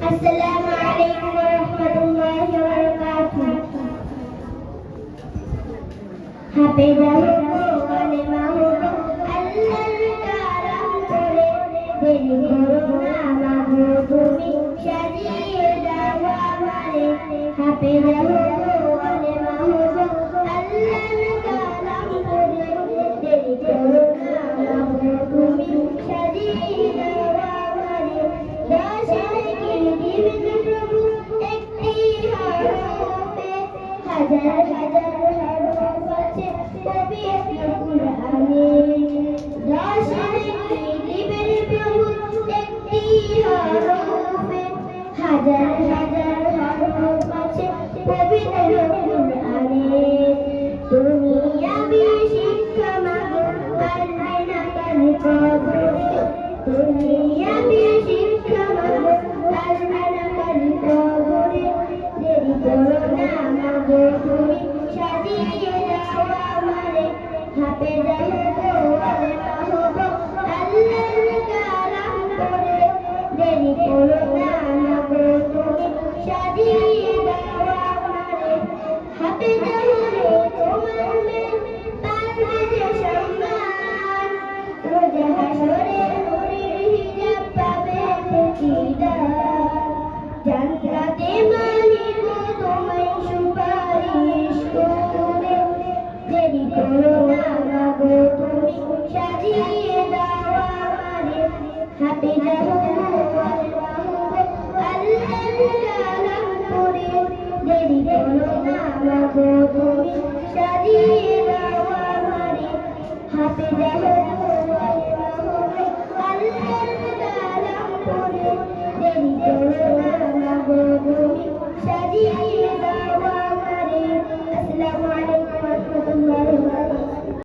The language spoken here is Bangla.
আসসালামু আলাইকুম ওয়া রাহমাতুল্লাহি ওয়া বারাকাতুহু। হাফেজাহুল্লাহ আলিমা হলো আল্লাহর কালাম পড়ে, দেরি করো না মাগো তুমি সাজিয়ে দাও আমারে। হাফেজাহুল্লাহ আলিমা হলো আল্লাহর কালাম পড়ে, দেরি করো না মাগো তুমি সাজিয়ে দাও আমারে। দশে কি দিবেন প্রভু একটি হরফে, হাজার হাজার হরফ আছে পবিত্র কুরআনে। দশে কি দিবেন প্রভু একটি হরফে, হাজার হাজার হরফ আছে পবিত্র কুরআনে। তুমি আমি শিক্ষা মাগো পারবে না কেন কবরে, তুমি আমি শিক্ষা মাগো পারবে না কেন কবরে। দেরি করো না মাগো তুমি সাজিয়ে দাও আমারে। হাফেজাহুল্লাহ আলিমা হবো আল্লাহর কালাম পড়ে, দেরি করো না মাগো তুমি সাজিয়ে দাও আমারে। হাফেজাহুল্লাহ তোমার মেয়ে পারবে যে সম্মান, রোজ হাসরে নূরের হিজাব পাবে প্রতিদান। জান্নাতে মানিব তোমায় সুপারিশ করে, দেরি করো না মাগো তুমি সাজিয়ে দাও আমারে। হাফেজাহুল্লাহ আলিমা হবো আল্লাহর কালাম পড়ে, দেরি করো না মাগো তুমি সাজিয়ে দাও আমারে। হাফেজাহুল্লাহ আলিমা হবো আল্লাহর কালাম পড়ে, দেরি করো না